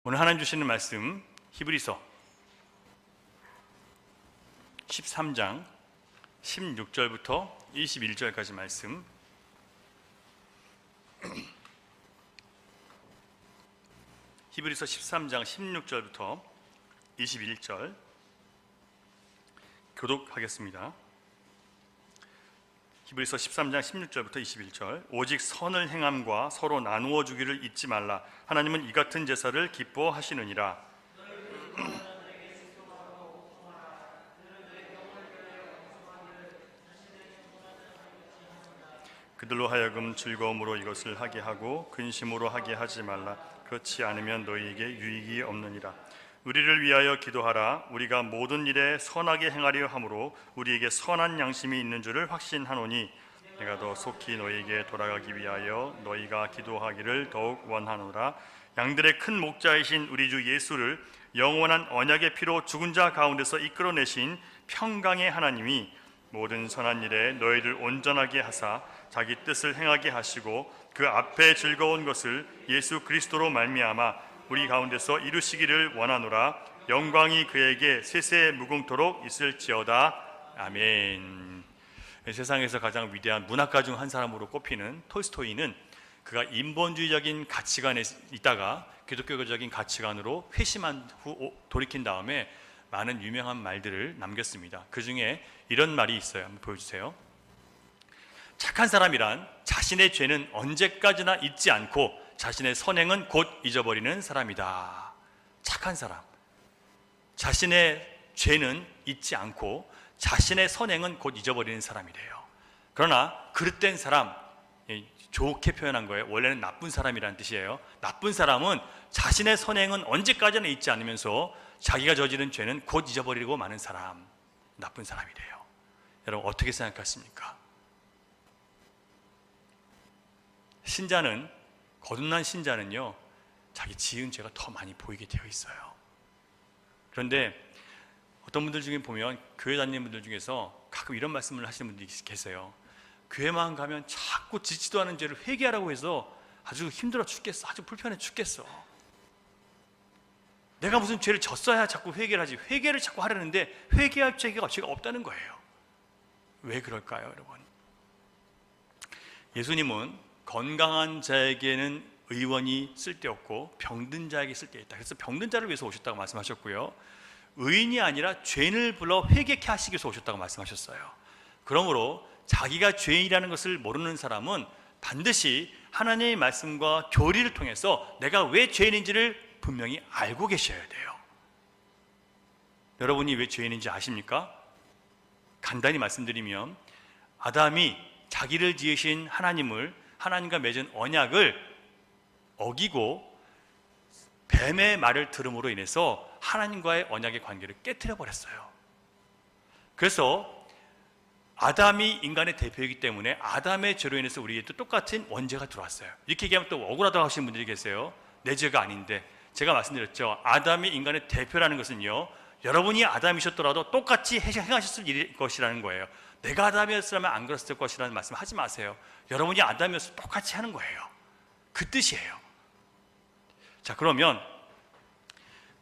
오늘 하나님 주시는 말씀 히브리서 13장 16절부터 21절까지 말씀. 히브리서 13장 16절부터 21절 교독하겠습니다. 히브리서 13장 16절부터 21절. 오직 선을 행함과 서로 나누어 주기를 잊지 말라. 하나님은 이 같은 제사를 기뻐하시느니라. 그들로 하여금 즐거움으로 이것을 하게 하고 근심으로 하게 하지 말라. 그렇지 않으면 너희에게 유익이 없느니라. 우리를 위하여 기도하라. 우리가 모든 일에 선하게 행하려 함으로 우리에게 선한 양심이 있는 줄을 확신하노니 내가 더 속히 너희에게 돌아가기 위하여 너희가 기도하기를 더욱 원하노라. 양들의 큰 목자이신 우리 주 예수를 영원한 언약의 피로 죽은 자 가운데서 이끌어내신 평강의 하나님이 모든 선한 일에 너희를 온전하게 하사 자기 뜻을 행하게 하시고 그 앞에 즐거운 것을 예수 그리스도로 말미암아 우리 가운데서 이루시기를 원하노라. 영광이 그에게 세세 무궁토록 있을지어다. 아멘. 세상에서 가장 위대한 문학가 중 한 사람으로 꼽히는 톨스토이는 그가 인본주의적인 가치관에 있다가 기독교적인 가치관으로 회심한 후 돌이킨 다음에 많은 유명한 말들을 남겼습니다. 그 중에 이런 말이 있어요. 한번 보여주세요. 착한 사람이란 자신의 죄는 언제까지나 잊지 않고 자신의 선행은 곧 잊어버리는 사람이다. 착한 사람, 자신의 죄는 잊지 않고 자신의 선행은 곧 잊어버리는 사람이래요. 그러나 그릇된 사람, 좋게 표현한 거예요. 원래는 나쁜 사람이라는 뜻이에요. 나쁜 사람은 자신의 선행은 언제까지나 잊지 않으면서 자기가 저지른 죄는 곧 잊어버리고 마는 사람, 나쁜 사람이래요. 여러분 어떻게 생각하십니까? 거듭난 신자는요, 자기 지은 죄가 더 많이 보이게 되어 있어요. 그런데 어떤 분들 중에 보면 교회 다니는 분들 중에서 가끔 이런 말씀을 하시는 분들이 계세요. 교회만 가면 자꾸 짓지도 않은 죄를 회개하라고 해서 아주 힘들어 죽겠어, 아주 불편해 죽겠어. 내가 무슨 죄를 졌어야 자꾸 회개를 하지, 회개를 자꾸 하려는데 회개할 죄가 없다는 거예요. 왜 그럴까요, 여러분? 예수님은 건강한 자에게는 의원이 쓸데없고 병든 자에게 쓸데있다. 그래서 병든 자를 위해서 오셨다고 말씀하셨고요, 의인이 아니라 죄인을 불러 회개케 하시기 위해서 오셨다고 말씀하셨어요. 그러므로 자기가 죄인이라는 것을 모르는 사람은 반드시 하나님의 말씀과 교리를 통해서 내가 왜 죄인인지를 분명히 알고 계셔야 돼요. 여러분이 왜 죄인인지 아십니까? 간단히 말씀드리면 아담이 자기를 지으신 하나님과 맺은 언약을 어기고 뱀의 말을 들음으로 인해서 하나님과의 언약의 관계를 깨트려 버렸어요. 그래서 아담이 인간의 대표이기 때문에 아담의 죄로 인해서 우리에게 또 똑같은 원죄가 들어왔어요. 이렇게 얘기하면 또 억울하다고 하시는 분들이 계세요. 내 죄가 아닌데. 제가 말씀드렸죠, 아담이 인간의 대표라는 것은요, 여러분이 아담이셨더라도 똑같이 행하셨을 것이라는 거예요. 내가 아담이었으면 안 그랬을 것이라는 말씀 하지 마세요. 여러분이 아담이었으면 똑같이 하는 거예요. 그 뜻이에요. 자, 그러면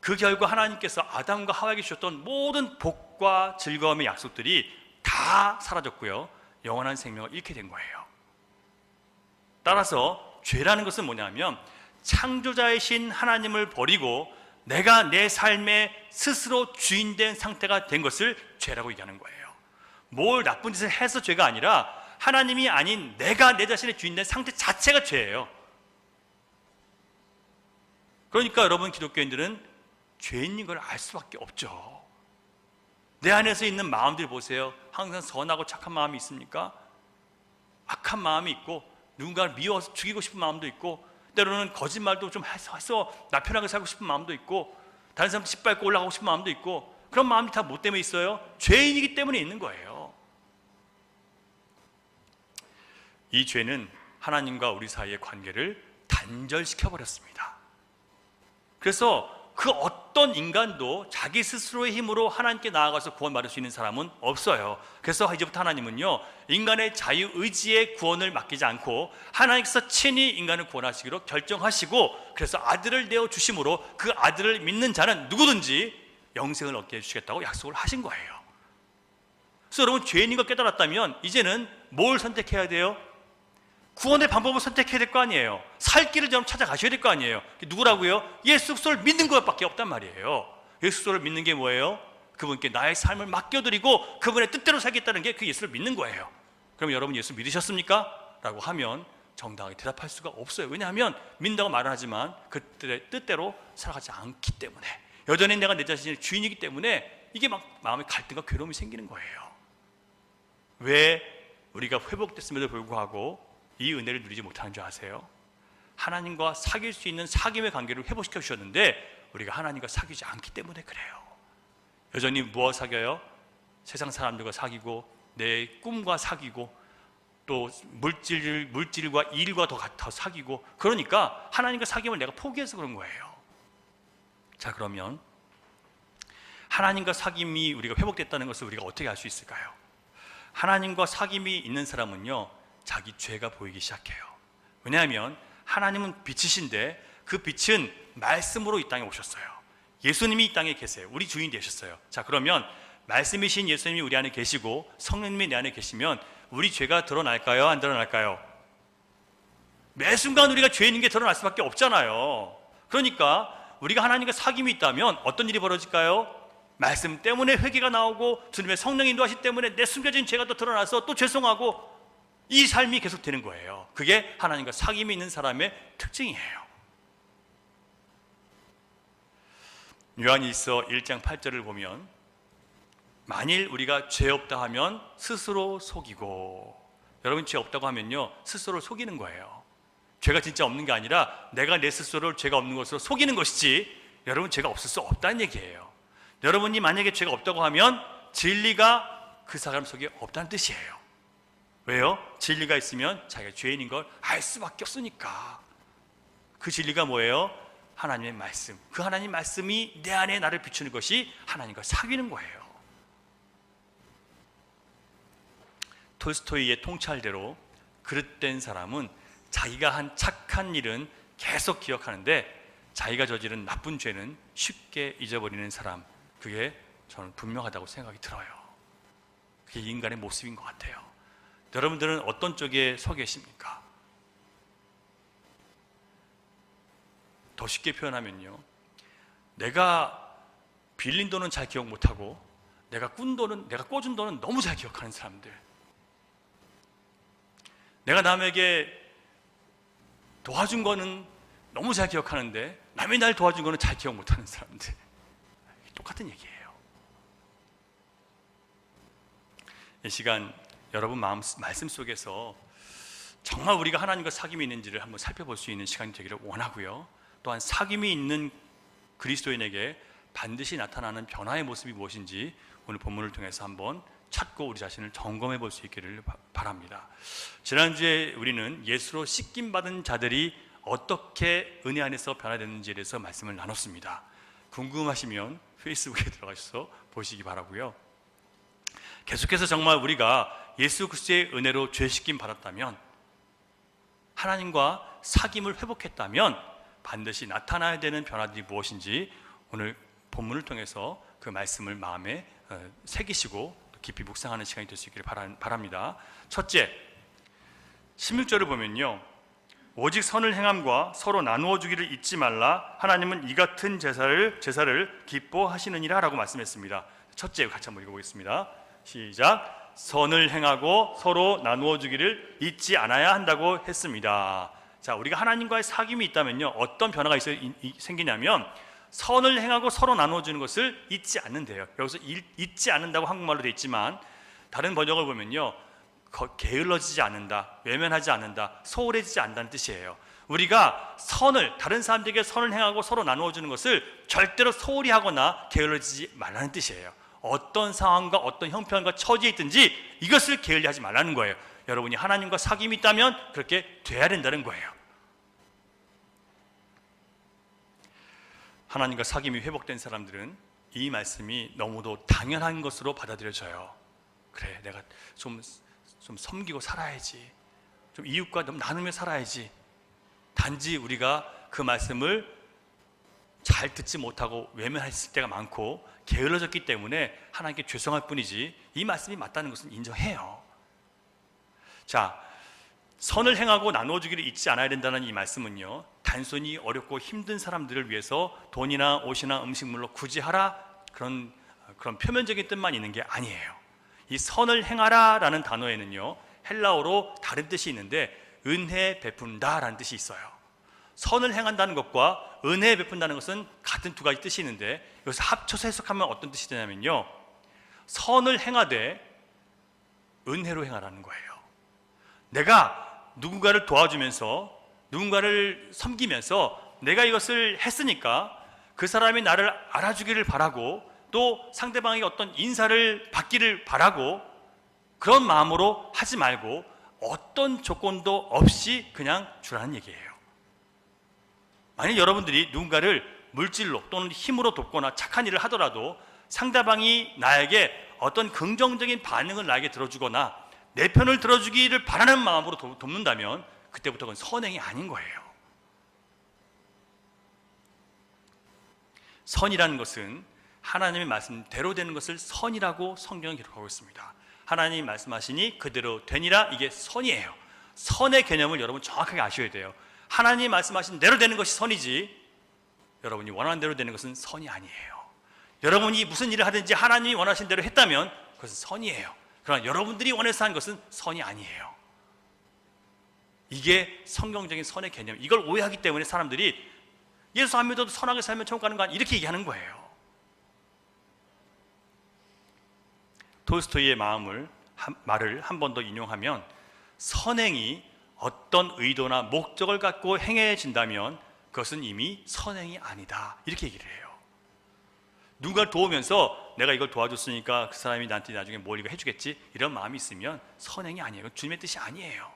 그 결과 하나님께서 아담과 하와에게 주셨던 모든 복과 즐거움의 약속들이 다 사라졌고요, 영원한 생명을 잃게 된 거예요. 따라서 죄라는 것은 뭐냐면 창조자이신 하나님을 버리고 내가 내 삶에 스스로 주인된 상태가 된 것을 죄라고 얘기하는 거예요. 뭘 나쁜 짓을 해서 죄가 아니라 하나님이 아닌 내가 내 자신의 주인된 상태 자체가 죄예요. 그러니까 여러분 기독교인들은 죄인인 걸 알 수밖에 없죠. 내 안에서 있는 마음들 보세요. 항상 선하고 착한 마음이 있습니까? 악한 마음이 있고 누군가를 미워서 죽이고 싶은 마음도 있고 때로는 거짓말도 좀 해서 나 편하게 살고 싶은 마음도 있고 다른 사람 짓밟고 올라가고 싶은 마음도 있고, 그런 마음이 다 뭐 때문에 있어요? 죄인이기 때문에 있는 거예요. 이 죄는 하나님과 우리 사이의 관계를 단절시켜 버렸습니다. 그래서 그 어떤 인간도 자기 스스로의 힘으로 하나님께 나아가서 구원받을 수 있는 사람은 없어요. 그래서 이제부터 하나님은요, 인간의 자유의지에 구원을 맡기지 않고 하나님께서 친히 인간을 구원하시기로 결정하시고, 그래서 아들을 내어주심으로 그 아들을 믿는 자는 누구든지 영생을 얻게 해주시겠다고 약속을 하신 거예요. 그래서 여러분, 죄인인 걸 깨달았다면 이제는 뭘 선택해야 돼요? 구원의 방법을 선택해야 될 거 아니에요. 살 길을 좀 찾아가셔야 될 거 아니에요. 누구라고요? 예수 그리스도를 믿는 것밖에 없단 말이에요. 예수 그리스도를 믿는 게 뭐예요? 그분께 나의 삶을 맡겨드리고 그분의 뜻대로 살겠다는 게 그 예수를 믿는 거예요. 그럼 여러분, 예수 믿으셨습니까? 라고 하면 정당하게 대답할 수가 없어요. 왜냐하면 믿는다고 말은 하지만 그 뜻대로 살아가지 않기 때문에, 여전히 내가 내 자신의 주인이기 때문에 이게 막 마음의 갈등과 괴로움이 생기는 거예요. 왜 우리가 회복됐음에도 불구하고 이 은혜를 누리지 못하는 줄 아세요? 하나님과 사귈 수 있는 사귐의 관계를 회복시켜 주셨는데 우리가 하나님과 사귀지 않기 때문에 그래요. 여전히 무엇 사귀어요? 세상 사람들과 사귀고 내 꿈과 사귀고 또 물질과 일과 더 사귀고, 그러니까 하나님과 사귐을 내가 포기해서 그런 거예요. 자, 그러면 하나님과 사귐이 우리가 회복됐다는 것을 우리가 어떻게 알 수 있을까요? 하나님과 사귐이 있는 사람은요, 자기 죄가 보이기 시작해요. 왜냐하면 하나님은 빛이신데 그 빛은 말씀으로 이 땅에 오셨어요. 예수님이 이 땅에 계세요. 우리 주인이 되셨어요. 자, 그러면 말씀이신 예수님이 우리 안에 계시고 성령님이 내 안에 계시면 우리 죄가 드러날까요? 안 드러날까요? 매 순간 우리가 죄인인 게 드러날 수밖에 없잖아요. 그러니까 우리가 하나님과 사귐이 있다면 어떤 일이 벌어질까요? 말씀 때문에 회개가 나오고 주님의 성령 인도하시 때문에 내 숨겨진 죄가 또 드러나서 또 죄송하고, 이 삶이 계속되는 거예요. 그게 하나님과 사귐이 있는 사람의 특징이에요. 요한일서 1장 8절을 보면, 만일 우리가 죄 없다 하면 스스로 속이고, 여러분, 죄 없다고 하면요, 스스로를 속이는 거예요. 죄가 진짜 없는 게 아니라 내가 내 스스로를 죄가 없는 것으로 속이는 것이지, 여러분, 죄가 없을 수 없다는 얘기예요. 여러분이 만약에 죄가 없다고 하면 진리가 그 사람 속에 없다는 뜻이에요. 왜요? 진리가 있으면 자기가 죄인인 걸 알 수밖에 없으니까. 그 진리가 뭐예요? 하나님의 말씀. 그 하나님 말씀이 내 안에 나를 비추는 것이 하나님과 사귀는 거예요. 톨스토이의 통찰대로 그릇된 사람은 자기가 한 착한 일은 계속 기억하는데 자기가 저지른 나쁜 죄는 쉽게 잊어버리는 사람, 그게 저는 분명하다고 생각이 들어요. 그게 인간의 모습인 것 같아요. 여러분들은 어떤 쪽에 서 계십니까? 더 쉽게 표현하면요, 내가 빌린 돈은 잘 기억 못하고 내가 꿔준 돈은 너무 잘 기억하는 사람들, 내가 남에게 도와준 거는 너무 잘 기억하는데 남이 날 도와준 거는 잘 기억 못하는 사람들, 똑같은 얘기예요. 이 시간 여러분 말씀 속에서 정말 우리가 하나님과 사귐이 있는지를 한번 살펴볼 수 있는 시간이 되기를 원하고요, 또한 사귐이 있는 그리스도인에게 반드시 나타나는 변화의 모습이 무엇인지 오늘 본문을 통해서 한번 찾고 우리 자신을 점검해 볼 수 있기를 바랍니다. 지난주에 우리는 예수로 씻김 받은 자들이 어떻게 은혜 안에서 변화됐는지에 대해서 말씀을 나눴습니다. 궁금하시면 페이스북에 들어가셔서 보시기 바라고요. 계속해서 정말 우리가 예수 그리스도의 은혜로 죄 씻김 받았다면, 하나님과 사귐을 회복했다면 반드시 나타나야 되는 변화들이 무엇인지 오늘 본문을 통해서 그 말씀을 마음에 새기시고 깊이 묵상하는 시간이 될 수 있기를 바랍니다. 첫째, 16절을 보면요, 오직 선을 행함과 서로 나누어 주기를 잊지 말라. 하나님은 이 같은 제사를 기뻐하시느니라 라고 말씀했습니다. 첫째, 같이 한번 읽어보겠습니다. 시작. 선을 행하고 서로 나누어 주기를 잊지 않아야 한다고 했습니다. 자, 우리가 하나님과의 사귐이 있다면요, 어떤 변화가 생기냐면 선을 행하고 서로 나누어 주는 것을 잊지 않는데요. 여기서 잊지 않는다고 한국말로 되어 있지만 다른 번역을 보면요, 게을러지지 않는다, 외면하지 않는다, 소홀해지지 않는다는 뜻이에요. 우리가 다른 사람들에게 선을 행하고 서로 나누어 주는 것을 절대로 소홀히 하거나 게을러지지 말라는 뜻이에요. 어떤 상황과 어떤 형편과 처지에 있든지 이것을 게을리하지 말라는 거예요. 여러분이 하나님과 사귐이 있다면 그렇게 돼야 된다는 거예요. 하나님과 사귐이 회복된 사람들은 이 말씀이 너무도 당연한 것으로 받아들여져요. 그래, 내가 좀 섬기고 살아야지, 좀 이웃과 좀 나누며 살아야지. 단지 우리가 그 말씀을 잘 듣지 못하고 외면했을 때가 많고 게을러졌기 때문에 하나님께 죄송할 뿐이지, 이 말씀이 맞다는 것은 인정해요. 자, 선을 행하고 나누어주기를 잊지 않아야 된다는 이 말씀은요, 단순히 어렵고 힘든 사람들을 위해서 돈이나 옷이나 음식물로 굳이 하라, 그런 표면적인 뜻만 있는 게 아니에요. 이 선을 행하라 라는 단어에는요, 헬라어로 다른 뜻이 있는데 은혜 베푼다 라는 뜻이 있어요. 선을 행한다는 것과 은혜 베푼다는 것은 같은 두 가지 뜻이 있는데, 여기서 합쳐서 해석하면 어떤 뜻이 되냐면요, 선을 행하되 은혜로 행하라는 거예요. 내가 누군가를 도와주면서, 누군가를 섬기면서 내가 이것을 했으니까 그 사람이 나를 알아주기를 바라고, 또 상대방에게 어떤 인사를 받기를 바라고, 그런 마음으로 하지 말고 어떤 조건도 없이 그냥 주라는 얘기예요. 만약 여러분들이 누군가를 물질로 또는 힘으로 돕거나 착한 일을 하더라도 상대방이 나에게 어떤 긍정적인 반응을 나에게 들어주거나 내 편을 들어주기를 바라는 마음으로 돕는다면 그때부터 그건 선행이 아닌 거예요. 선이라는 것은 하나님의 말씀대로 되는 것을 선이라고 성경은 기록하고 있습니다. 하나님이 말씀하시니 그대로 되니라, 이게 선이에요. 선의 개념을 여러분 정확하게 아셔야 돼요. 하나님이 말씀하신 대로 되는 것이 선이지, 여러분이 원하는 대로 되는 것은 선이 아니에요. 여러분이 무슨 일을 하든지 하나님이 원하신 대로 했다면 그것은 선이에요. 그러나 여러분들이 원해서 한 것은 선이 아니에요. 이게 성경적인 선의 개념. 이걸 오해하기 때문에 사람들이 예수 안 믿어도 선하게 살면 천국 가는 거 아니야, 이렇게 얘기하는 거예요. 톨스토이의 말을 한 번 더 인용하면, 선행이 어떤 의도나 목적을 갖고 행해진다면 그것은 이미 선행이 아니다, 이렇게 얘기를 해요. 누군가를 도우면서 내가 이걸 도와줬으니까 그 사람이 나한테 나중에 뭘 이거 해주겠지, 이런 마음이 있으면 선행이 아니에요. 주님의 뜻이 아니에요.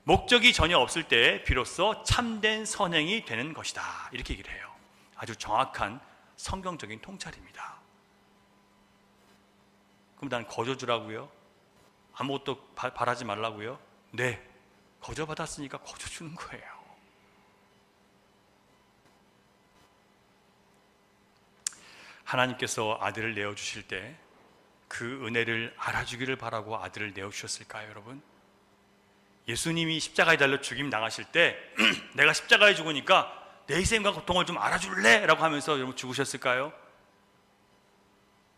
목적이 전혀 없을 때 비로소 참된 선행이 되는 것이다, 이렇게 얘기를 해요. 아주 정확한 성경적인 통찰입니다. 그럼 난 거저 주라고요? 아무것도 바라지 말라고요? 네, 거저 받았으니까 거저 주는 거예요. 하나님께서 아들을 내어주실 때 그 은혜를 알아주기를 바라고 아들을 내어주셨을까요, 여러분? 예수님이 십자가에 달려 죽임 당하실 때 내가 십자가에 죽으니까 내 희생과 고통을 좀 알아줄래? 라고 하면서 여러분 죽으셨을까요?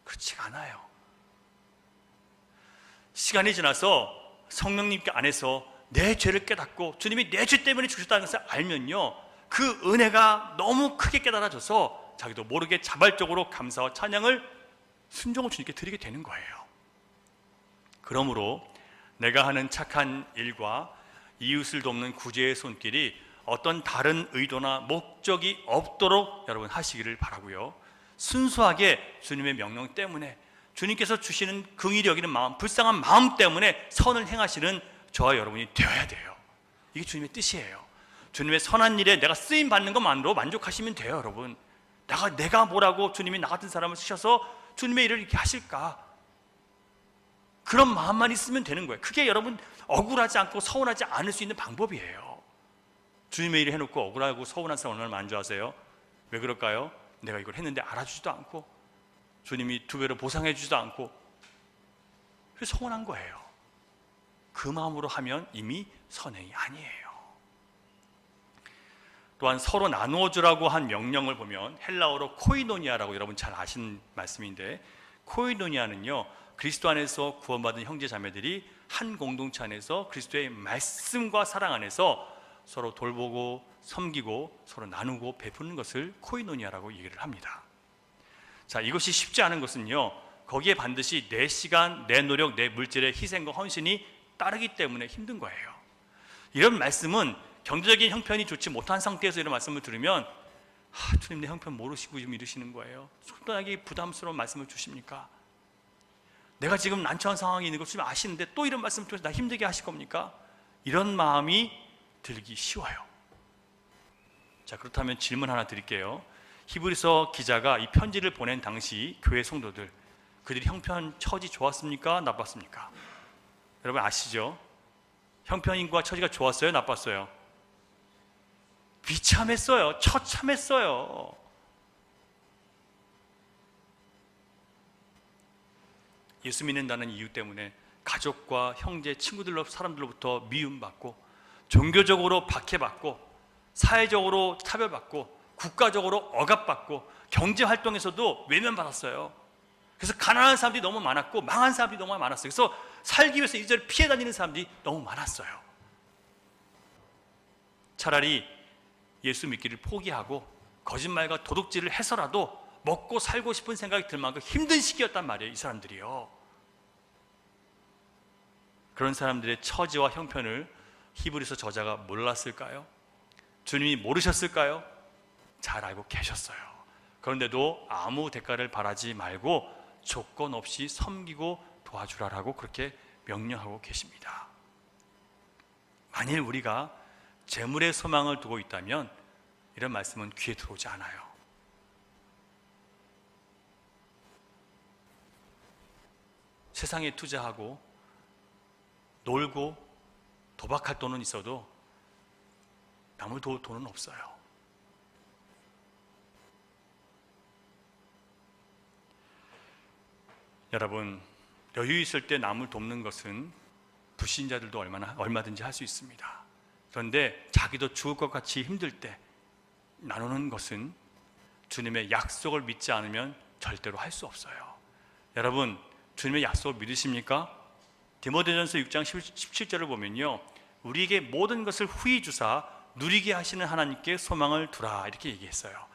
그렇지가 않아요. 시간이 지나서 성령님께 안에서 내 죄를 깨닫고 주님이 내 죄 때문에 죽으셨다는 것을 알면요, 그 은혜가 너무 크게 깨달아져서 자기도 모르게 자발적으로 감사와 찬양을, 순종을 주님께 드리게 되는 거예요. 그러므로 내가 하는 착한 일과 이웃을 돕는 구제의 손길이 어떤 다른 의도나 목적이 없도록 여러분 하시기를 바라고요, 순수하게 주님의 명령 때문에, 주님께서 주시는 긍휼히 여기는 마음, 불쌍한 마음 때문에 선을 행하시는 저와 여러분이 되어야 돼요. 이게 주님의 뜻이에요. 주님의 선한 일에 내가 쓰임 받는 것만으로 만족하시면 돼요, 여러분. 내가 뭐라고 주님이 나 같은 사람을 쓰셔서 주님의 일을 이렇게 하실까? 그런 마음만 있으면 되는 거예요. 그게 여러분 억울하지 않고 서운하지 않을 수 있는 방법이에요. 주님의 일을 해놓고 억울하고 서운한 사람 얼마나 만족하세요? 왜 그럴까요? 내가 이걸 했는데 알아주지도 않고 주님이 두 배로 보상해 주지도 않고, 그래서 서운한 거예요. 그 마음으로 하면 이미 선행이 아니에요. 또한 서로 나누어 주라고 한 명령을 보면 헬라어로 코이노니아라고, 여러분 잘 아시는 말씀인데, 코이노니아는요, 그리스도 안에서 구원받은 형제 자매들이 한 공동체 안에서 그리스도의 말씀과 사랑 안에서 서로 돌보고 섬기고 서로 나누고 베푸는 것을 코이노니아라고 얘기를 합니다. 자, 이것이 쉽지 않은 것은요, 거기에 반드시 내 시간, 내 노력, 내 물질의 희생과 헌신이 따르기 때문에 힘든 거예요. 이런 말씀은 경제적인 형편이 좋지 못한 상태에서 이런 말씀을 들으면, 주님 내 형편 모르시고 지금 이러시는 거예요. 상당하게 부담스러운 말씀을 주십니까? 내가 지금 난처한 상황에 있는 걸 주님 아시는데 또 이런 말씀을 통해서 나 힘들게 하실 겁니까? 이런 마음이 들기 쉬워요. 자, 그렇다면 질문 하나 드릴게요. 히브리서 기자가 이 편지를 보낸 당시 교회 성도들, 그들이 형편 처지 좋았습니까? 나빴습니까? 여러분 아시죠? 형편과 처지가 좋았어요? 나빴어요? 비참했어요. 처참했어요. 예수 믿는다는 이유 때문에 가족과 형제, 친구들로 사람들로부터 미움받고, 종교적으로 박해받고, 사회적으로 차별받고, 국가적으로 억압받고, 경제활동에서도 외면받았어요. 그래서 가난한 사람들이 너무 많았고, 망한 사람들이 너무 많았어요. 그래서 살기 위해서 이리저리 피해 다니는 사람들이 너무 많았어요. 차라리 예수 믿기를 포기하고 거짓말과 도둑질을 해서라도 먹고 살고 싶은 생각이 들 만큼 힘든 시기였단 말이에요, 이 사람들이요. 그런 사람들의 처지와 형편을 히브리서 저자가 몰랐을까요? 주님이 모르셨을까요? 잘 알고 계셨어요. 그런데도 아무 대가를 바라지 말고 조건 없이 섬기고 도와주라라고 그렇게 명령하고 계십니다. 만일 우리가 재물의 소망을 두고 있다면 이런 말씀은 귀에 들어오지 않아요. 세상에 투자하고 놀고 도박할 돈은 있어도 남을 도울 돈은 없어요. 여러분, 여유 있을 때 남을 돕는 것은 불신자들도 얼마든지 할 수 있습니다. 그런데 자기도 죽을 것 같이 힘들 때 나누는 것은 주님의 약속을 믿지 않으면 절대로 할 수 없어요. 여러분, 주님의 약속을 믿으십니까? 디모데전서 6장 17절을 보면요, 우리에게 모든 것을 후히 주사 누리게 하시는 하나님께 소망을 두라, 이렇게 얘기했어요.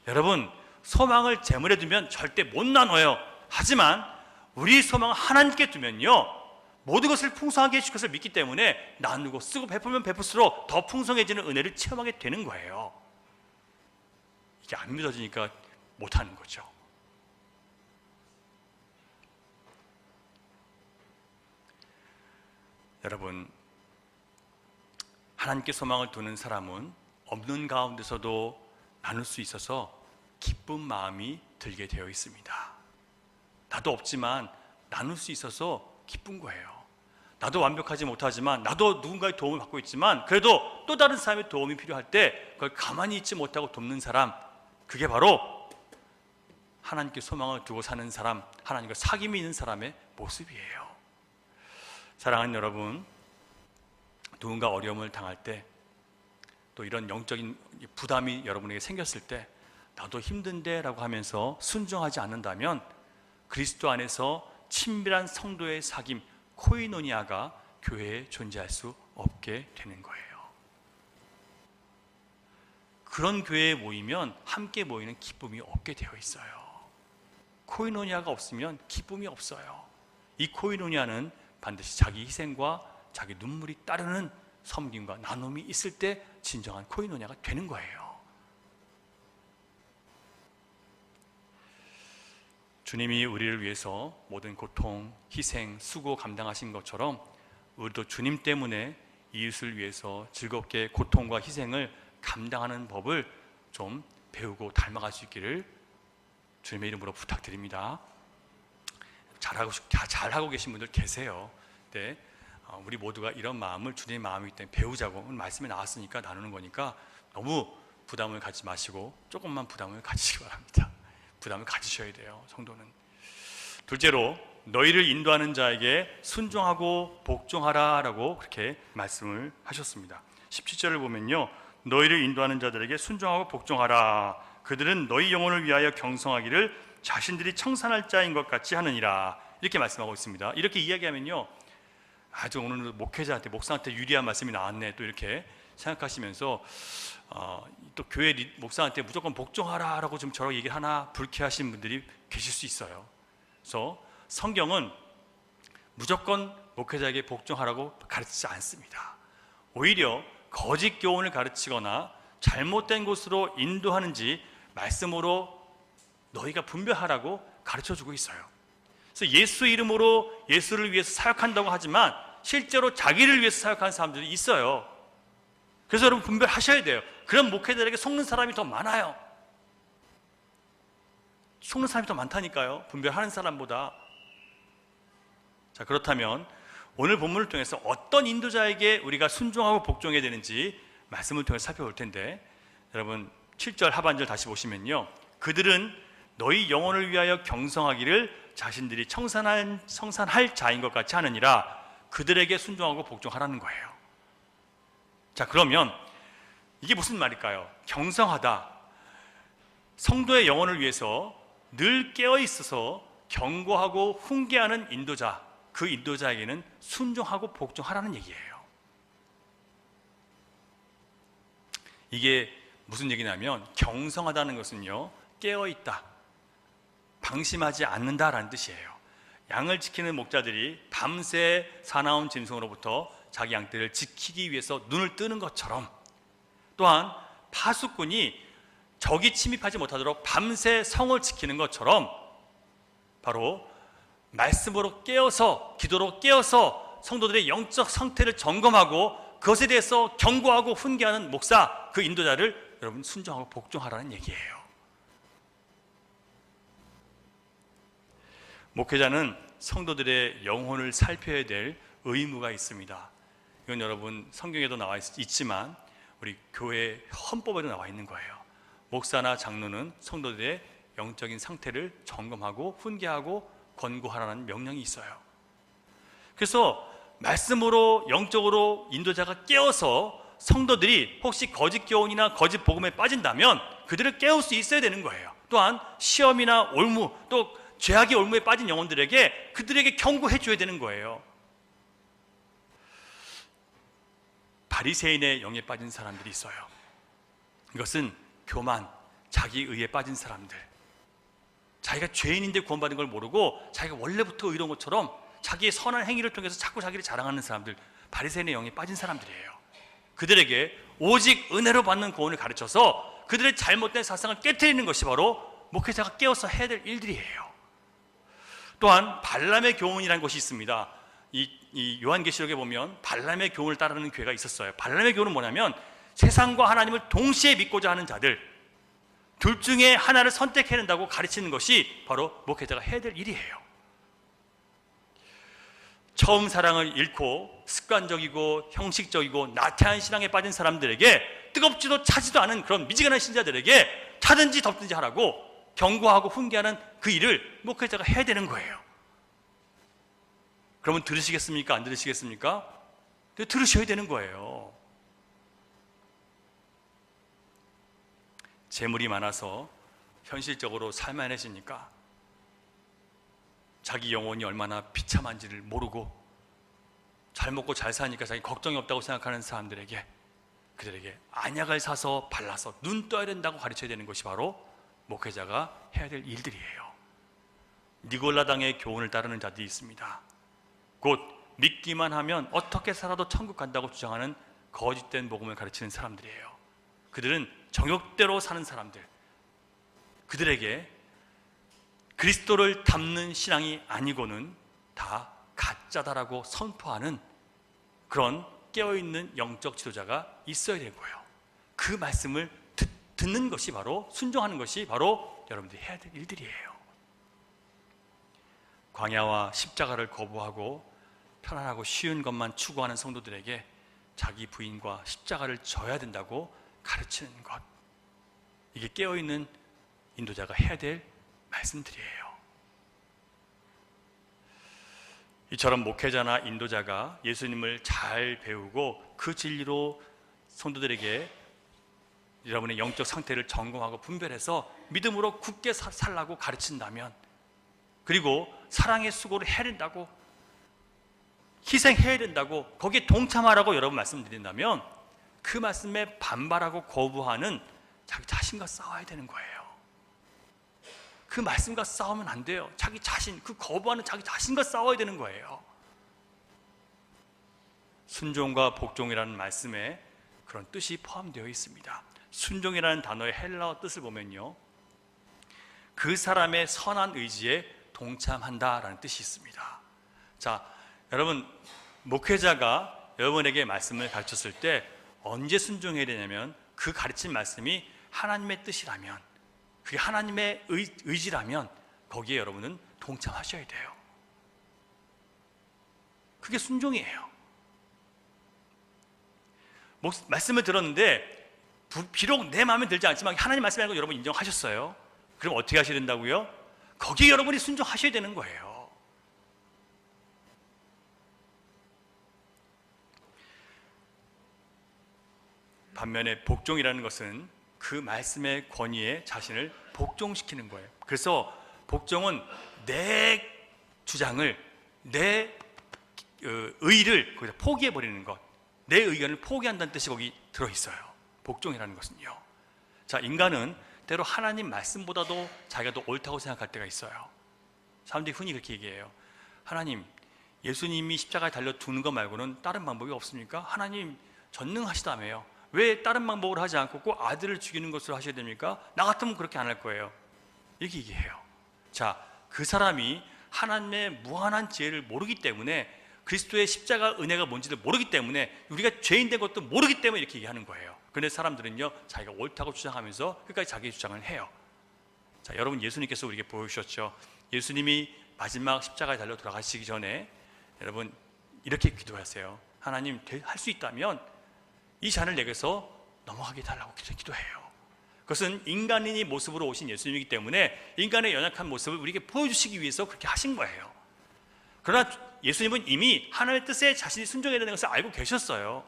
여러분, 소망을 재물에 두면 절대 못 나눠요. 하지만 우리 소망을 하나님께 두면요, 모든 것을 풍성하게 해주실 것을 믿기 때문에 나누고 쓰고 베풀면 베풀수록 더 풍성해지는 은혜를 체험하게 되는 거예요. 이게 안 믿어지니까 못하는 거죠. 여러분, 하나님께 소망을 두는 사람은 없는 가운데서도 나눌 수 있어서 기쁜 마음이 들게 되어 있습니다. 나도 없지만 나눌 수 있어서 기쁜 거예요. 나도 완벽하지 못하지만, 나도 누군가의 도움을 받고 있지만, 그래도 또 다른 사람의 도움이 필요할 때 그걸 가만히 있지 못하고 돕는 사람, 그게 바로 하나님께 소망을 두고 사는 사람, 하나님과 사귐이 있는 사람의 모습이에요. 사랑하는 여러분, 누군가 어려움을 당할 때, 또 이런 영적인 부담이 여러분에게 생겼을 때, 나도 힘든데 라고 하면서 순종하지 않는다면 그리스도 안에서 친밀한 성도의 사귐, 코이노니아가 교회에 존재할 수 없게 되는 거예요. 그런 교회에 모이면 함께 모이는 기쁨이 없게 되어 있어요. 코이노니아가 없으면 기쁨이 없어요. 이 코이노니아는 반드시 자기 희생과 자기 눈물이 따르는 섬김과 나눔이 있을 때 진정한 코이노니아가 되는 거예요. 주님이 우리를 위해서 모든 고통, 희생, 수고 감당하신 것처럼 우리도 주님 때문에 이웃을 위해서 즐겁게 고통과 희생을 감당하는 법을 좀 배우고 닮아갈 수 있기를 주님의 이름으로 부탁드립니다. 잘하고 계신 분들 계세요. 네, 우리 모두가 이런 마음을 주님의 마음이기 때문에 배우자고, 오늘 말씀에 나왔으니까 나누는 거니까 너무 부담을 갖지 마시고 조금만 부담을 가지시기 바랍니다. 부담을 가지셔야 돼요, 성도는. 둘째로, 너희를 인도하는 자에게 순종하고 복종하라 라고 그렇게 말씀을 하셨습니다. 17절을 보면요, 너희를 인도하는 자들에게 순종하고 복종하라. 그들은 너희 영혼을 위하여 경성하기를 자신들이 청산할 자인 것 같이 하느니라, 이렇게 말씀하고 있습니다. 이렇게 이야기하면요, 아주 오늘 목회자한테, 목사한테 유리한 말씀이 나왔네, 또 이렇게 생각하시면서 또 교회 목사한테 무조건 복종하라 라고 좀 저렇게 얘기를 하나 불쾌하신 분들이 계실 수 있어요. 그래서 성경은 무조건 목회자에게 복종하라고 가르치지 않습니다. 오히려 거짓 교훈을 가르치거나 잘못된 곳으로 인도하는지 말씀으로 너희가 분별하라고 가르쳐주고 있어요. 그래서 예수 이름으로 예수를 위해서 사역한다고 하지만 실제로 자기를 위해서 사역하는 사람들이 있어요. 그래서 여러분 분별하셔야 돼요. 그런 목회자들에게 속는 사람이 더 많아요. 속는 사람이 더 많다니까요. 분별하는 사람보다. 자, 그렇다면 오늘 본문을 통해서 어떤 인도자에게 우리가 순종하고 복종해야 되는지 말씀을 통해서 살펴볼 텐데, 여러분 7절 하반절 다시 보시면요, 그들은 너희 영혼을 위하여 경성하기를 자신들이 청산할 자인 것 같이 하느니라. 그들에게 순종하고 복종하라는 거예요. 자, 그러면 이게 무슨 말일까요? 경성하다, 성도의 영혼을 위해서 늘 깨어 있어서 경고하고 훈계하는 인도자, 그 인도자에게는 순종하고 복종하라는 얘기예요. 이게 무슨 얘기냐면, 경성하다는 것은요, 깨어 있다, 방심하지 않는다라는 뜻이에요. 양을 지키는 목자들이 밤새 사나운 짐승으로부터 자기 양떼를 지키기 위해서 눈을 뜨는 것처럼, 또한 파수꾼이 적이 침입하지 못하도록 밤새 성을 지키는 것처럼, 바로 말씀으로 깨어서, 기도로 깨어서 성도들의 영적 상태를 점검하고 그것에 대해서 경고하고 훈계하는 목사, 그 인도자를 여러분 순종하고 복종하라는 얘기예요. 목회자는 성도들의 영혼을 살펴야 될 의무가 있습니다. 이건 여러분 성경에도 나와 있지만 우리 교회 헌법에도 나와 있는 거예요. 목사나 장로는 성도들의 영적인 상태를 점검하고 훈계하고 권고하라는 명령이 있어요. 그래서 말씀으로 영적으로 인도자가 깨어서 성도들이 혹시 거짓 교훈이나 거짓 복음에 빠진다면 그들을 깨울 수 있어야 되는 거예요. 또한 시험이나 올무, 또 죄악의 올무에 빠진 영혼들에게 그들에게 경고해 줘야 되는 거예요. 바리새인의 영에 빠진 사람들이 있어요. 이것은 교만, 자기의에 빠진 사람들, 자기가 죄인인데 구원받은 걸 모르고 자기가 원래부터 의로운 것처럼 자기의 선한 행위를 통해서 자꾸 자기를 자랑하는 사람들, 바리새인의 영에 빠진 사람들이에요. 그들에게 오직 은혜로 받는 구원을 가르쳐서 그들의 잘못된 사상을 깨트리는 것이 바로 목회자가 깨어서 해야 될 일들이에요. 또한 발람의 교훈이라는 것이 있습니다. 이 요한계시록에 보면 발람의 교훈을 따르는 교회가 있었어요. 발람의 교훈은 뭐냐면, 세상과 하나님을 동시에 믿고자 하는 자들, 둘 중에 하나를 선택해야 된다고 가르치는 것이 바로 목회자가 해야 될 일이에요. 처음 사랑을 잃고 습관적이고 형식적이고 나태한 신앙에 빠진 사람들에게, 뜨겁지도 차지도 않은 그런 미지근한 신자들에게 차든지 덮든지 하라고 경고하고 훈계하는 그 일을 목회자가 해야 되는 거예요. 그러면 들으시겠습니까? 안 들으시겠습니까? 들으셔야 되는 거예요. 재물이 많아서 현실적으로 살만해지니까 자기 영혼이 얼마나 비참한지를 모르고 잘 먹고 잘 사니까 자기 걱정이 없다고 생각하는 사람들에게, 그들에게 안약을 사서 발라서 눈 떠야 된다고 가르쳐야 되는 것이 바로 목회자가 해야 될 일들이에요. 니골라당의 교훈을 따르는 자들이 있습니다. 곧 믿기만 하면 어떻게 살아도 천국 간다고 주장하는 거짓된 복음을 가르치는 사람들이에요. 그들은 정욕대로 사는 사람들, 그들에게 그리스도를 닮는 신앙이 아니고는 다 가짜다라고 선포하는 그런 깨어있는 영적 지도자가 있어야 되고요. 그 말씀을 듣는 것이 바로, 순종하는 것이 바로 여러분들이 해야 될 일들이에요. 광야와 십자가를 거부하고 편안하고 쉬운 것만 추구하는 성도들에게 자기 부인과 십자가를 져야 된다고 가르치는 것, 이게 깨어있는 인도자가 해야 될 말씀들이에요. 이처럼 목회자나 인도자가 예수님을 잘 배우고 그 진리로 성도들에게 여러분의 영적 상태를 점검하고 분별해서 믿음으로 굳게 살라고 가르친다면, 그리고 사랑의 수고를 해야 된다고, 희생해야 된다고, 거기에 동참하라고 여러분 말씀드린다면, 그 말씀에 반발하고 거부하는 자기 자신과 싸워야 되는 거예요. 그 말씀과 싸우면 안 돼요. 자기 자신, 그 거부하는 자기 자신과 싸워야 되는 거예요. 순종과 복종이라는 말씀에 그런 뜻이 포함되어 있습니다. 순종이라는 단어의 헬라어 뜻을 보면요, 그 사람의 선한 의지에 동참한다라는 뜻이 있습니다. 자, 여러분, 목회자가 여러분에게 말씀을 가르쳤을 때 언제 순종해야 되냐면, 그 가르친 말씀이 하나님의 뜻이라면, 그게 하나님의 의지라면 거기에 여러분은 동참하셔야 돼요. 그게 순종이에요. 말씀을 들었는데 비록 내 마음에 들지 않지만 하나님 말씀이라는 거 여러분 인정하셨어요. 그럼 어떻게 하셔야 된다고요? 거기에 여러분이 순종하셔야 되는 거예요. 반면에 복종이라는 것은 그 말씀의 권위에 자신을 복종시키는 거예요. 그래서 복종은 내 주장을, 내 의를 거기다 포기해버리는 것, 내 의견을 포기한다는 뜻이 거기 들어있어요. 복종이라는 것은요. 자, 인간은 때로 하나님 말씀보다도 자기가 더 옳다고 생각할 때가 있어요. 사람들이 흔히 그렇게 얘기해요. 하나님, 예수님이 십자가에 달려 죽는 것 말고는 다른 방법이 없습니까? 하나님 전능하시다며요. 왜 다른 방법을 하지 않고 꼭 아들을 죽이는 것으로 하셔야 됩니까? 나 같으면 그렇게 안 할 거예요. 이렇게 얘기해요. 자, 그 사람이 하나님의 무한한 지혜를 모르기 때문에, 그리스도의 십자가 은혜가 뭔지를 모르기 때문에, 우리가 죄인 된 것도 모르기 때문에 이렇게 얘기하는 거예요. 그런데 사람들은요, 자기가 옳다고 주장하면서 끝까지 자기 주장을 해요. 자, 여러분, 예수님께서 우리에게 보여주셨죠. 예수님이 마지막 십자가에 달려 돌아가시기 전에 여러분 이렇게 기도하세요. 하나님, 할 수 있다면 이 잔을 내게서 넘어가게 해달라고 기도해요. 그것은 인간인의 모습으로 오신 예수님이기 때문에 인간의 연약한 모습을 우리에게 보여주시기 위해서 그렇게 하신 거예요. 그러나 예수님은 이미 하나님의 뜻에 자신이 순종해야 되는 것을 알고 계셨어요.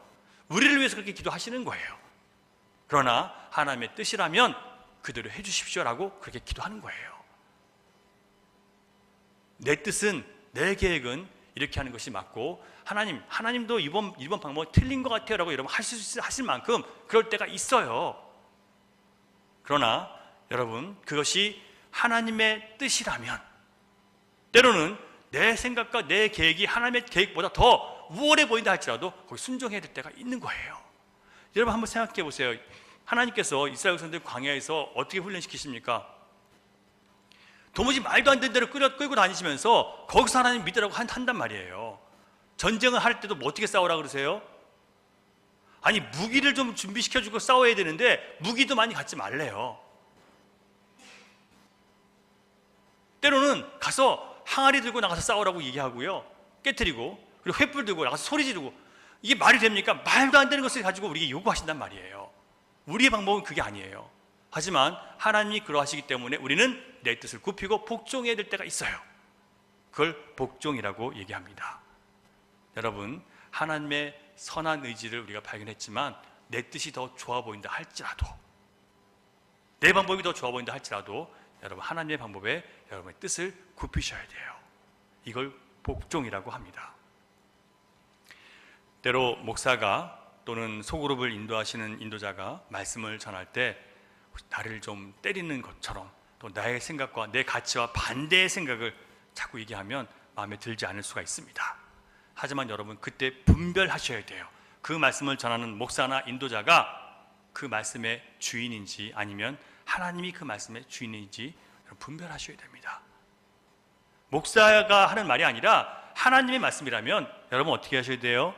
우리를 위해서 그렇게 기도하시는 거예요. 그러나 하나님의 뜻이라면 그대로 해주십시오라고 그렇게 기도하는 거예요. 내 뜻은, 내 계획은 이렇게 하는 것이 맞고, 하나님도 이번 방법은 틀린 것 같아요 라고 여러분 하실 만큼 그럴 때가 있어요. 그러나 여러분, 그것이 하나님의 뜻이라면, 때로는 내 생각과 내 계획이 하나님의 계획보다 더 우월해 보인다 할지라도 거기 순종해야 될 때가 있는 거예요. 여러분 한번 생각해 보세요. 하나님께서 이스라엘 백성들 광야에서 어떻게 훈련시키십니까? 도무지 말도 안 되는 대로 끌고 다니시면서 거기서 하나님 믿으라고 한단 말이에요. 전쟁을 할 때도 뭐 어떻게 싸우라 그러세요? 아니, 무기를 좀 준비시켜주고 싸워야 되는데 무기도 많이 갖지 말래요. 때로는 가서 항아리 들고 나가서 싸우라고 얘기하고요, 깨트리고, 그리고 횃불 들고 나가서 소리 지르고. 이게 말이 됩니까? 말도 안 되는 것을 가지고 우리에게 요구하신단 말이에요. 우리의 방법은 그게 아니에요. 하지만 하나님이 그러하시기 때문에 우리는 내 뜻을 굽히고 복종해야 될 때가 있어요. 그걸 복종이라고 얘기합니다. 여러분, 하나님의 선한 의지를 우리가 발견했지만 내 뜻이 더 좋아 보인다 할지라도, 내 방법이 더 좋아 보인다 할지라도 여러분, 하나님의 방법에 여러분의 뜻을 굽히셔야 돼요. 이걸 복종이라고 합니다. 때로 목사가 또는 소그룹을 인도하시는 인도자가 말씀을 전할 때 나를 좀 때리는 것처럼, 또 나의 생각과 내 가치와 반대의 생각을 자꾸 얘기하면 마음에 들지 않을 수가 있습니다. 하지만 여러분, 그때 분별하셔야 돼요. 그 말씀을 전하는 목사나 인도자가 그 말씀의 주인인지 아니면 하나님이 그 말씀의 주인인지 분별하셔야 됩니다. 목사가 하는 말이 아니라 하나님의 말씀이라면 여러분 어떻게 하셔야 돼요?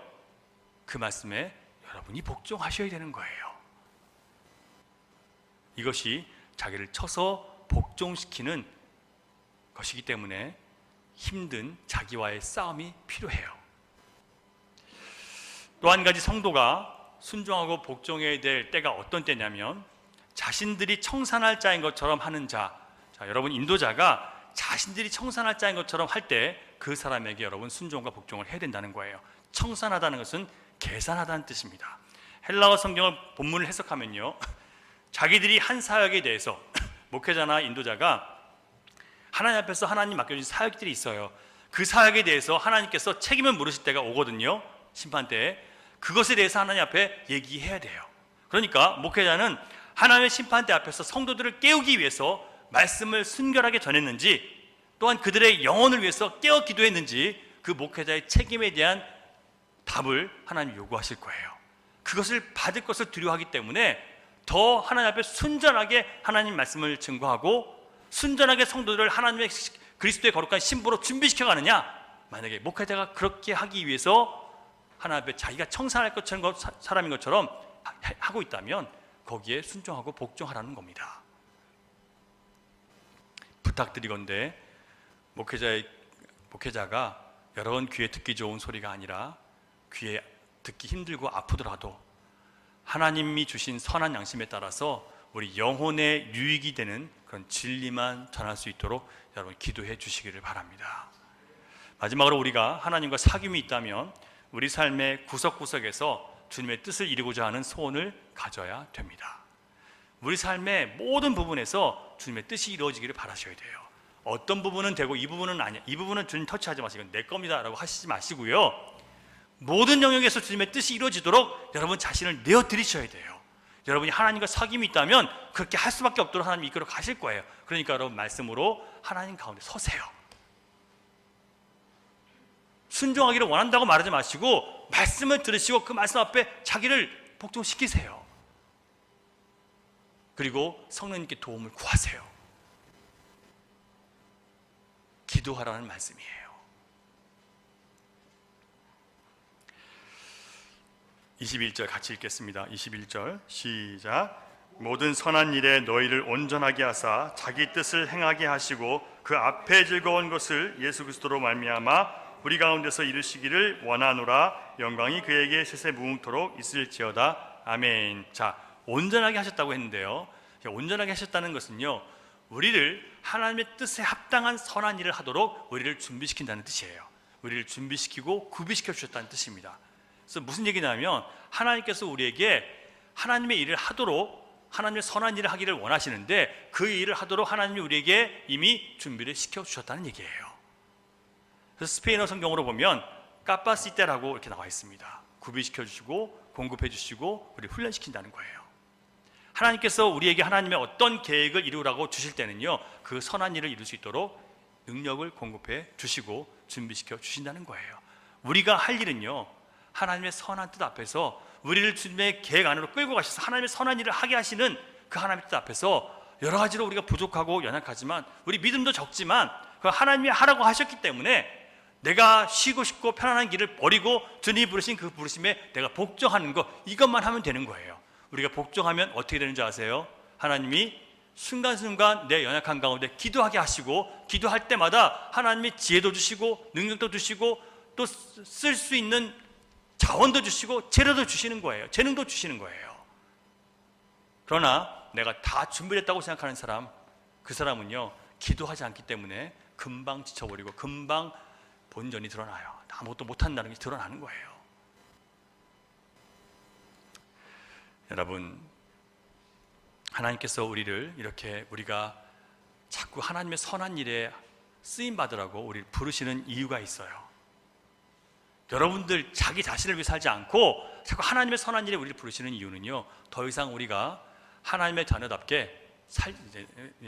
그 말씀에 여러분이 복종하셔야 되는 거예요. 이것이 자기를 쳐서 복종시키는 것이기 때문에 힘든 자기와의 싸움이 필요해요. 또 한 가지, 성도가 순종하고 복종해야 될 때가 어떤 때냐면, 자신들이 청산할 자인 것처럼 하는 자. 자, 여러분, 인도자가 자신들이 청산할 자인 것처럼 할 때 그 사람에게 여러분 순종과 복종을 해야 된다는 거예요. 청산하다는 것은 계산하다는 뜻입니다. 헬라어 성경을 본문을 해석하면요, 자기들이 한 사역에 대해서 목회자나 인도자가 하나님 앞에서 하나님 맡겨주신 사역들이 있어요. 그 사역에 대해서 하나님께서 책임을 물으실 때가 오거든요. 심판 때에 그것에 대해서 하나님 앞에 얘기해야 돼요. 그러니까 목회자는 하나님의 심판대 앞에서 성도들을 깨우기 위해서 말씀을 순결하게 전했는지, 또한 그들의 영혼을 위해서 깨어 기도했는지, 그 목회자의 책임에 대한 답을 하나님이 요구하실 거예요. 그것을 받을 것을 두려워하기 때문에 더 하나님 앞에 순전하게 하나님 말씀을 증거하고 순전하게 성도들을 하나님의 그리스도의 거룩한 신부로 준비시켜 가느냐. 만약에 목회자가 그렇게 하기 위해서 하나님 앞에 자기가 청산할 것처럼 사람인 것처럼 하고 있다면 거기에 순종하고 복종하라는 겁니다. 부탁드리건대 목회자가 여러 번 귀에 듣기 좋은 소리가 아니라 귀에 듣기 힘들고 아프더라도 하나님이 주신 선한 양심에 따라서 우리 영혼의 유익이 되는 그런 진리만 전할 수 있도록 여러분 기도해 주시기를 바랍니다. 마지막으로 우리가 하나님과 사귐이 있다면 우리 삶의 구석구석에서 주님의 뜻을 이루고자 하는 소원을 가져야 됩니다. 우리 삶의 모든 부분에서 주님의 뜻이 이루어지기를 바라셔야 돼요. 어떤 부분은 되고 이 부분은 아니야, 이 부분은 주님 터치하지 마시고 내 겁니다 라고 하시지 마시고요, 모든 영역에서 주님의 뜻이 이루어지도록 여러분 자신을 내어드리셔야 돼요. 여러분이 하나님과 사귐이 있다면 그렇게 할 수밖에 없도록 하나님이 이끌어 가실 거예요. 그러니까 여러분 말씀으로 하나님 가운데 서세요. 순종하기를 원한다고 말하지 마시고 말씀을 들으시고 그 말씀 앞에 자기를 복종시키세요. 그리고 성령님께 도움을 구하세요. 기도하라는 말씀이에요. 21절 같이 읽겠습니다. 21절 시작. 모든 선한 일에 너희를 온전하게 하사 자기 뜻을 행하게 하시고 그 앞에 즐거운 것을 예수 그리스도로 말미암아 우리 가운데서 이루시기를 원하노라. 영광이 그에게 세세무궁토록 있을지어다. 아멘. 자, 온전하게 하셨다고 했는데요, 온전하게 하셨다는 것은요, 우리를 하나님의 뜻에 합당한 선한 일을 하도록 우리를 준비시킨다는 뜻이에요. 우리를 준비시키고 구비시켜 주셨다는 뜻입니다. 그래서 무슨 얘기냐면 하나님께서 우리에게 하나님의 일을 하도록, 하나님의 선한 일을 하기를 원하시는데 그 일을 하도록 하나님이 우리에게 이미 준비를 시켜 주셨다는 얘기예요. 그래서 스페인어 성경으로 보면 까파시테라고 이렇게 나와 있습니다. 구비시켜 주시고 공급해 주시고 우리 훈련시킨다는 거예요. 하나님께서 우리에게 하나님의 어떤 계획을 이루라고 주실 때는요, 그 선한 일을 이룰 수 있도록 능력을 공급해 주시고 준비시켜 주신다는 거예요. 우리가 할 일은요, 하나님의 선한 뜻 앞에서 우리를 주님의 계획 안으로 끌고 가셔서 하나님의 선한 일을 하게 하시는 그 하나님의 뜻 앞에서 여러 가지로 우리가 부족하고 연약하지만, 우리 믿음도 적지만 그 하나님이 하라고 하셨기 때문에 내가 쉬고 싶고 편안한 길을 버리고 주님이 부르신 그 부르심에 내가 복종하는 것, 이것만 하면 되는 거예요. 우리가 복종하면 어떻게 되는 줄 아세요? 하나님이 순간순간 내 연약한 가운데 기도하게 하시고, 기도할 때마다 하나님이 지혜도 주시고 능력도 주시고 또 쓸 수 있는 자원도 주시고 재료도 주시는 거예요. 재능도 주시는 거예요. 그러나 내가 다 준비됐다고 생각하는 사람, 그 사람은요, 기도하지 않기 때문에 금방 지쳐버리고 금방 본전이 드러나요. 아무것도 못한다는 게 드러나는 거예요. 여러분, 하나님께서 우리를 이렇게 우리가 자꾸 하나님의 선한 일에 쓰임 받으라고 우리를 부르시는 이유가 있어요. 여러분들 자기 자신을 위해 살지 않고 자꾸 하나님의 선한 일에 우리를 부르시는 이유는요, 더 이상 우리가 하나님의 자녀답게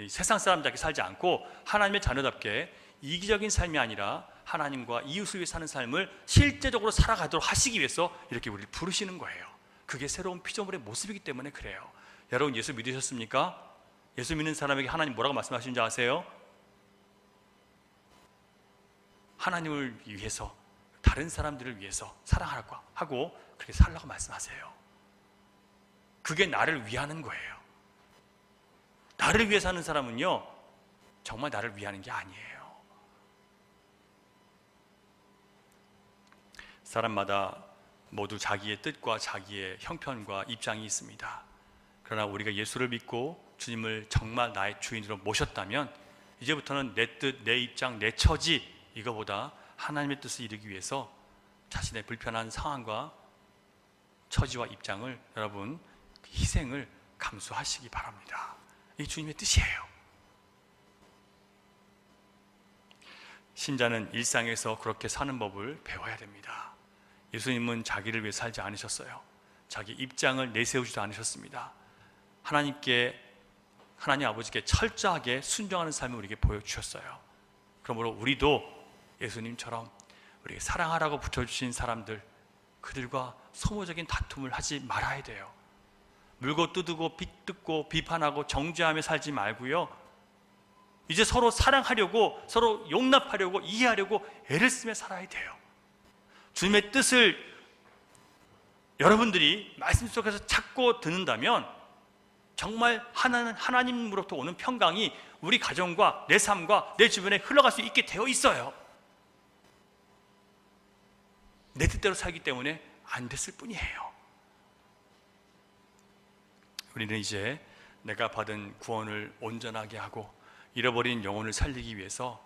세상 사람답게 살지 않고 하나님의 자녀답게 이기적인 삶이 아니라 하나님과 이웃을 위해 사는 삶을 실제적으로 살아가도록 하시기 위해서 이렇게 우리를 부르시는 거예요. 그게 새로운 피조물의 모습이기 때문에 그래요. 여러분, 예수 믿으셨습니까? 예수 믿는 사람에게 하나님 뭐라고 말씀하시는지 아세요? 하나님을 위해서, 다른 사람들을 위해서 사랑하라고 하고 그렇게 살라고 말씀하세요. 그게 나를 위하는 거예요. 나를 위해 사는 사람은요, 정말 나를 위하는 게 아니에요. 사람마다 모두 자기의 뜻과 자기의 형편과 입장이 있습니다. 그러나 우리가 예수를 믿고 주님을 정말 나의 주인으로 모셨다면 이제부터는 내 뜻, 내 입장, 내 처지, 이거보다 하나님의 뜻을 이루기 위해서 자신의 불편한 상황과 처지와 입장을, 여러분, 희생을 감수하시기 바랍니다. 이게 주님의 뜻이에요. 신자는 일상에서 그렇게 사는 법을 배워야 됩니다. 예수님은 자기를 위해 살지 않으셨어요. 자기 입장을 내세우지도 않으셨습니다. 하나님 아버지께 철저하게 순종하는 삶을 우리에게 보여주셨어요. 그러므로 우리도 예수님처럼 우리에게 사랑하라고 붙여주신 사람들, 그들과 소모적인 다툼을 하지 말아야 돼요. 물고 뜯고 빗뜯고 비판하고 정죄하며 살지 말고요, 이제 서로 사랑하려고, 서로 용납하려고, 이해하려고 애를 쓰며 살아야 돼요. 주님의 뜻을 여러분들이 말씀 속에서 찾고 듣는다면 정말 하나님으로부터 오는 평강이 우리 가정과 내 삶과 내 주변에 흘러갈 수 있게 되어 있어요. 내 뜻대로 살기 때문에 안 됐을 뿐이에요. 우리는 이제 내가 받은 구원을 온전하게 하고 잃어버린 영혼을 살리기 위해서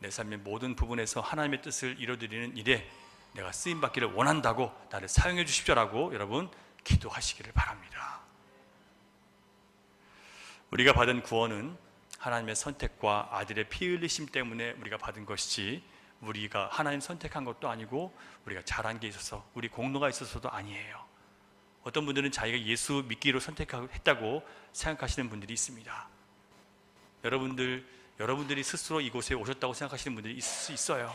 내 삶의 모든 부분에서 하나님의 뜻을 이루어드리는 일에 내가 쓰임받기를 원한다고 나를 사용해 주십시오라고 여러분 기도하시기를 바랍니다. 우리가 받은 구원은 하나님의 선택과 아들의 피 흘리심 때문에 우리가 받은 것이지 우리가 하나님 선택한 것도 아니고 우리가 잘한 게 있어서 우리 공로가 있어서도 아니에요. 어떤 분들은 자기가 예수 믿기로 선택했다고 생각하시는 분들이 있습니다. 여러분들이 스스로 이곳에 오셨다고 생각하시는 분들이 있을 수 있어요.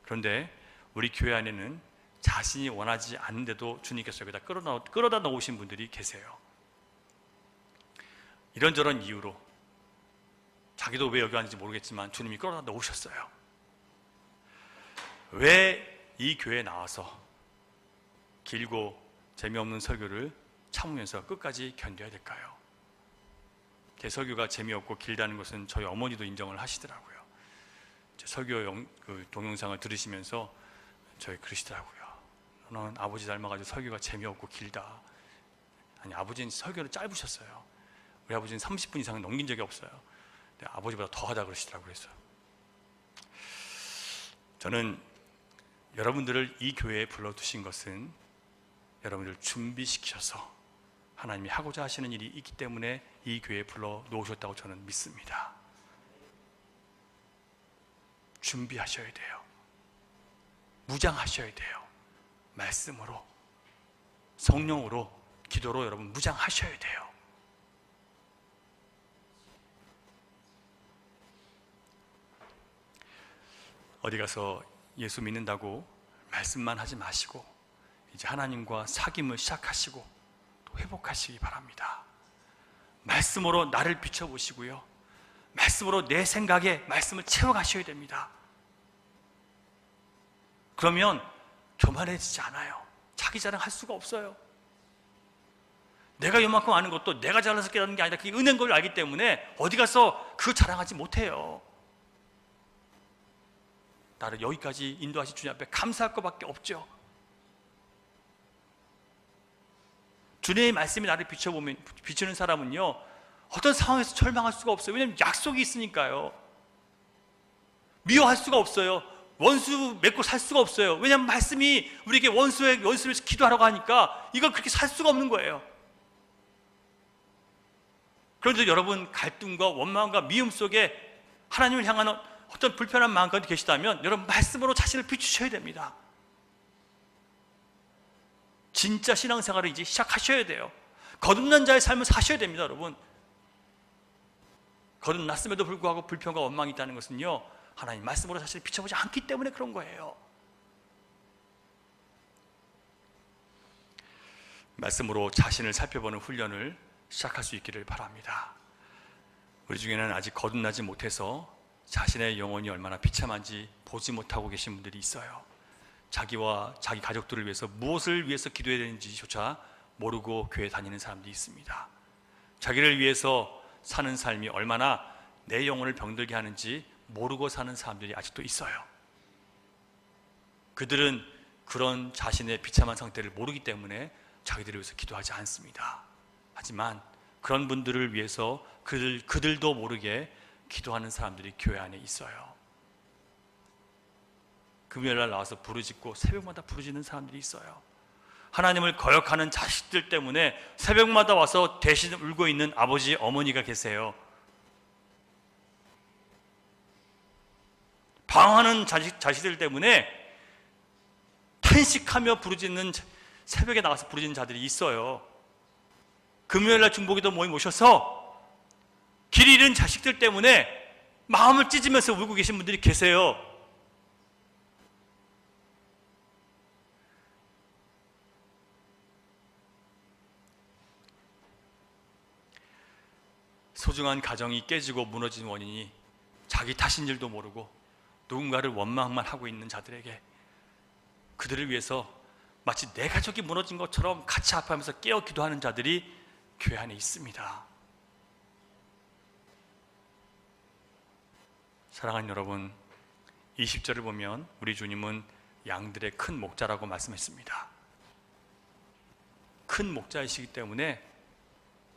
그런데 우리 교회 안에는 자신이 원하지 않는데도 주님께서 여기다 끌어다 놓으신 분들이 계세요. 이런저런 이유로 자기도 왜 여기 왔는지 모르겠지만 주님이 끌어다 놓으셨어요. 왜 이 교회에 나와서 길고 재미없는 설교를 참으면서 끝까지 견뎌야 될까요? 제 설교가 재미없고 길다는 것은 저희 어머니도 인정을 하시더라고요. 제 설교 동영상을 들으시면서 저희 그러시더라고요. 너는 아버지 닮아가지고 설교가 재미없고 길다. 아니, 아버지는 설교를 짧으셨어요. 우리 아버지는 30분 이상을 넘긴 적이 없어요. 근데 아버지보다 더 하다 그러시더라고요. 그래서 저는 여러분들을 이 교회에 불러두신 것은 여러분들을 준비시켜서 하나님이 하고자 하시는 일이 있기 때문에 이 교회에 불러 놓으셨다고 저는 믿습니다. 준비하셔야 돼요. 무장하셔야 돼요. 말씀으로, 성령으로, 기도로 여러분 무장하셔야 돼요. 어디 가서 예수 믿는다고 말씀만 하지 마시고 이제 하나님과 사귐을 시작하시고 또 회복하시기 바랍니다. 말씀으로 나를 비춰보시고요, 말씀으로 내 생각에 말씀을 채워가셔야 됩니다. 그러면 교만해지지 않아요. 자기 자랑할 수가 없어요. 내가 요만큼 아는 것도 내가 잘나서 깨닫는 게 아니라 그게 은혜인 걸 알기 때문에 어디 가서 그거 자랑하지 못해요. 나를 여기까지 인도하신 주님 앞에 감사할 것밖에 없죠. 주님의 말씀이 나를 비추는 사람은요, 어떤 상황에서 절망할 수가 없어요. 왜냐하면 약속이 있으니까요. 미워할 수가 없어요. 원수 맺고 살 수가 없어요. 왜냐하면 말씀이 우리에게 원수를 기도하라고 하니까 이걸 그렇게 살 수가 없는 거예요. 그런데 여러분 갈등과 원망과 미움 속에 하나님을 향하는 어떤 불편한 마음 가운데 계시다면 여러분 말씀으로 자신을 비추셔야 됩니다. 진짜 신앙생활을 이제 시작하셔야 돼요. 거듭난 자의 삶을 사셔야 됩니다. 여러분, 거듭났음에도 불구하고 불평과 원망이 있다는 것은요, 하나님 말씀으로 자신을 비춰보지 않기 때문에 그런 거예요. 말씀으로 자신을 살펴보는 훈련을 시작할 수 있기를 바랍니다. 우리 중에는 아직 거듭나지 못해서 자신의 영혼이 얼마나 비참한지 보지 못하고 계신 분들이 있어요. 자기와 자기 가족들을 위해서 무엇을 위해서 기도해야 되는지조차 모르고 교회 다니는 사람들이 있습니다. 자기를 위해서 사는 삶이 얼마나 내 영혼을 병들게 하는지 모르고 사는 사람들이 아직도 있어요. 그들은 그런 자신의 비참한 상태를 모르기 때문에 자기들을 위해서 기도하지 않습니다. 하지만 그런 분들을 위해서 그들도 모르게 기도하는 사람들이 교회 안에 있어요. 금요일날 나와서 부르짖고 새벽마다 부르짖는 사람들이 있어요. 하나님을 거역하는 자식들 때문에 새벽마다 와서 대신 울고 있는 아버지, 어머니가 계세요. 방황하는 자식들 때문에 탄식하며 부르짖는, 새벽에 나가서 부르짖는 자들이 있어요. 금요일날 중보기도 모임 오셔서 길 잃은 자식들 때문에 마음을 찢으면서 울고 계신 분들이 계세요. 소중한 가정이 깨지고 무너진 원인이 자기 탓인 줄도 모르고 누군가를 원망만 하고 있는 자들에게, 그들을 위해서 마치 내 가족이 무너진 것처럼 같이 아파하면서 깨어 기도하는 자들이 교회 안에 있습니다. 사랑하는 여러분, 20절을 보면 우리 주님은 양들의 큰 목자라고 말씀했습니다. 큰 목자이시기 때문에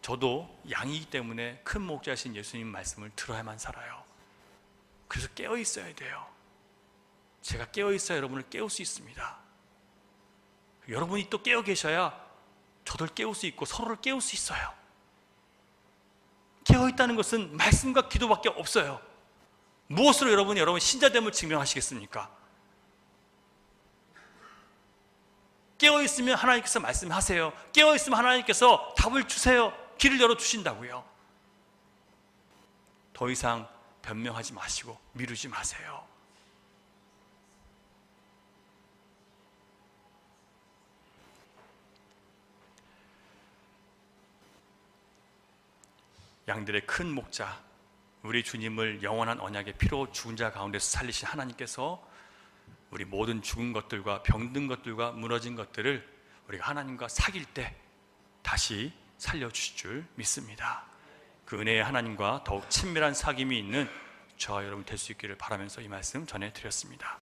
저도 양이기 때문에 큰 목자이신 예수님 말씀을 들어야만 살아요. 그래서 깨어 있어야 돼요. 제가 깨어 있어야 여러분을 깨울 수 있습니다. 여러분이 또 깨어 계셔야 저를 깨울 수 있고 서로를 깨울 수 있어요. 깨어 있다는 것은 말씀과 기도밖에 없어요. 무엇으로 여러분이 여러분 신자됨을 증명하시겠습니까? 깨어 있으면 하나님께서 말씀하세요. 깨어 있으면 하나님께서 답을 주세요. 길을 열어 주신다고요. 더 이상 변명하지 마시고 미루지 마세요. 양들의 큰 목자, 우리 주님을 영원한 언약의 피로 죽은 자 가운데서 살리신 하나님께서 우리 모든 죽은 것들과 병든 것들과 무너진 것들을 우리가 하나님과 사귈 때 다시 살려주실 줄 믿습니다. 그 은혜의 하나님과 더욱 친밀한 사귐이 있는 저와 여러분 될 수 있기를 바라면서 이 말씀 전해드렸습니다.